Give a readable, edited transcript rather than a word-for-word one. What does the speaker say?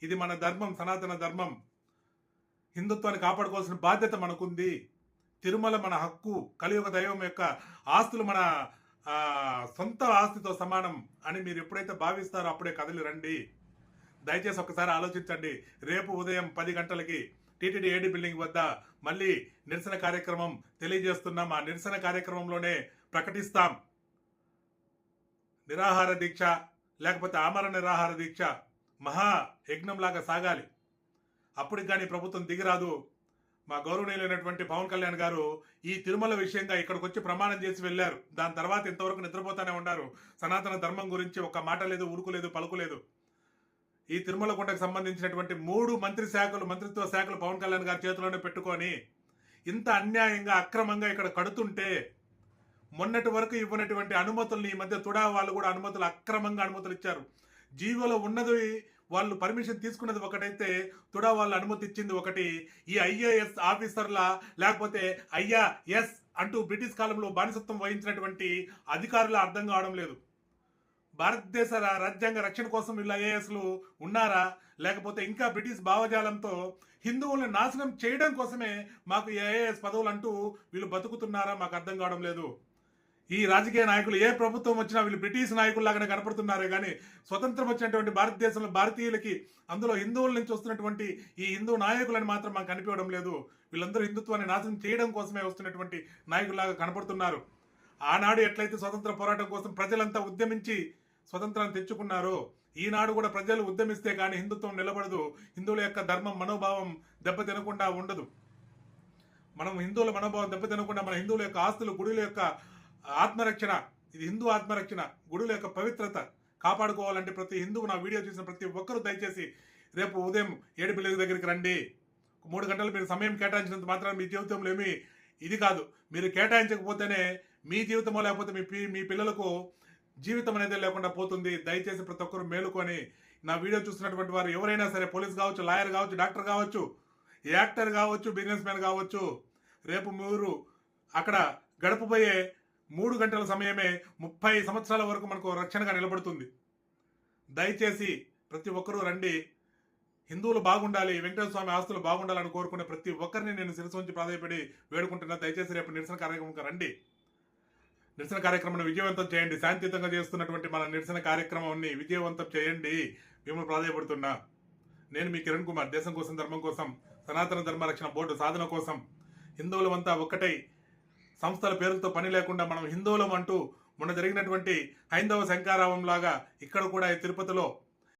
ఇది మన ధర్మం, సనాతన ధర్మం. హిందుత్వాన్ని కాపాడుకోవాల్సిన బాధ్యత మనకుంది. తిరుమల మన హక్కు, కలియుగ దైవం యొక్క ఆస్తులు మన సొంత ఆస్తితో సమానం అని మీరు ఎప్పుడైతే భావిస్తారో అప్పుడే కదలి రండి. దయచేసి ఒకసారి ఆలోచించండి. రేపు ఉదయం 10 గంటలకి టీటీడీ ఏడీ బిల్డింగ్ వద్ద మళ్ళీ నిరసన కార్యక్రమం తెలియజేస్తున్నాం. ఆ నిరసన కార్యక్రమంలోనే ప్రకటిస్తాం, నిరాహార దీక్ష లేకపోతే ఆమరణ నిరాహార దీక్ష మహా యజ్ఞంలాగా సాగాలి. అప్పటికి కానీ ప్రభుత్వం దిగిరాదు. మా గౌరవనీయులైనటువంటి పవన్ కళ్యాణ్ గారు ఈ తిరుమల విషయంగా ఇక్కడికి వచ్చి ప్రమాణం చేసి వెళ్ళారు. దాని తర్వాత ఇంతవరకు నిద్రపోతానే ఉన్నారు. సనాతన ధర్మం గురించి ఒక మాట లేదు, ఉరుకులేదు, పలుకులేదు. ఈ తిరుమల కొండకు సంబంధించినటువంటి 3 మంత్రిత్వ శాఖలు పవన్ కళ్యాణ్ గారి చేతిలోనే పెట్టుకొని ఇంత అన్యాయంగా అక్రమంగా ఇక్కడ కడుతుంటే మొన్నటి వరకు ఇవ్వనటువంటి అనుమతుల్ని ఈ మధ్య తుడా వాళ్ళు కూడా అక్రమంగా అనుమతులు ఇచ్చారు. జీవోలో ఉన్నది వాళ్ళు పర్మిషన్ తీసుకున్నది ఒకటైతే తుడా వాళ్ళు అనుమతి ఇచ్చింది ఒకటి. ఈ ఐఏఎస్ ఆఫీసర్ల లేకపోతే ఐఏఎస్ అంటూ బ్రిటిష్ కాలంలో బానిసత్వం వహించినటువంటి అధికారులు అర్థం కావడం లేదు. భారతదేశ రాజ్యాంగ రక్షణ కోసం వీళ్ళు ఐఏఎస్లు ఉన్నారా, లేకపోతే ఇంకా బ్రిటిష్ భావజాలంతో హిందువులను నాశనం చేయడం కోసమే మాకు ఐఏఎస్ పదవులు అంటూ వీళ్ళు బతుకుతున్నారా, మాకు అర్థం కావడం లేదు. ఈ రాజకీయ నాయకులు ఏ ప్రభుత్వం వచ్చినా వీళ్ళు బ్రిటిష్ నాయకుల్లాగానే కనపడుతున్నారే కానీ స్వతంత్రం వచ్చినటువంటి భారతదేశంలో భారతీయులకి, అందులో హిందువుల నుంచి వస్తున్నటువంటి ఈ హిందూ నాయకులను మాత్రం మాకు కనిపించడం లేదు. వీళ్ళందరూ హిందుత్వాన్ని నాశనం చేయడం కోసమే వస్తున్నటువంటి నాయకుల్లాగా కనపడుతున్నారు. ఆనాడు ఎట్లయితే స్వతంత్ర పోరాటం కోసం ప్రజలంతా ఉద్యమించి స్వతంత్రాన్ని తెచ్చుకున్నారో ఈనాడు కూడా ప్రజలు ఉద్యమిస్తే కానీ హిందుత్వం నిలబడదు. హిందువుల యొక్క ధర్మం మనోభావం దెబ్బతినకుండా ఉండదు. మనం హిందువుల మనోభావం దెబ్బతినకుండా మన హిందువుల యొక్క ఆస్తులు, గుడుల యొక్క ఆత్మరక్షణ, ఇది హిందూ ఆత్మరక్షణ, గుడుల యొక్క పవిత్రత కాపాడుకోవాలంటే ప్రతి హిందువు నా వీడియో చూసిన ప్రతి ఒక్కరూ దయచేసి రేపు ఉదయం 7 బిల్డింగ్ దగ్గరికి రండి. 3 గంటలు మీరు సమయం కేటాయించినంత మాత్రం మీ జీవితంలో ఏమి ఇది కాదు. మీరు కేటాయించకపోతేనే మీ జీవితమో లేకపోతే మీ పిల్లలకు జీవితం అనేది లేకుండా పోతుంది. దయచేసి ప్రతి ఒక్కరు మేలుకొని నా వీడియో చూస్తున్నటువంటి వారు ఎవరైనా సరే, పోలీస్ కావచ్చు, లాయర్ కావచ్చు, డాక్టర్ కావచ్చు, యాక్టర్ కావచ్చు, బిజినెస్ మ్యాన్ కావచ్చు, రేపు మీరు అక్కడ గడపబోయే 3 గంటల సమయమే 30 సంవత్సరాల వరకు మనకు రక్షణగా నిలబడుతుంది. దయచేసి ప్రతి ఒక్కరూ రండి. హిందువులు బాగుండాలి, వెంకటేశ్వర స్వామి ఆస్తులు బాగుండాలని కోరుకునే ప్రతి ఒక్కరిని నేను శిరస్సు ఉంచి ప్రాధాయపడి వేడుకుంటున్నా. దయచేసి రేపు నిరసన కార్యక్రమంకి రండి. నిరసన కార్యక్రమాన్ని విజయవంతం చేయండి. శాంతియుతంగా చేస్తున్నటువంటి మన నిరసన కార్యక్రమాన్ని విజయవంతం చేయండి. మిమ్మల్ని ప్రాధాయపడుతున్నా. నేను మీ కిరణ్ కుమార్. దేశం కోసం, ధర్మం కోసం, సనాతన ధర్మ రక్షణ బోర్డు సాధన కోసం హిందువులమంతా ఒక్కటై సంస్థల పేరుతో పని లేకుండా మనం హిందువులం అంటూ మొన్న జరిగినటువంటి హైందవ శంకారావం లాగా ఇక్కడ కూడా తిరుపతిలో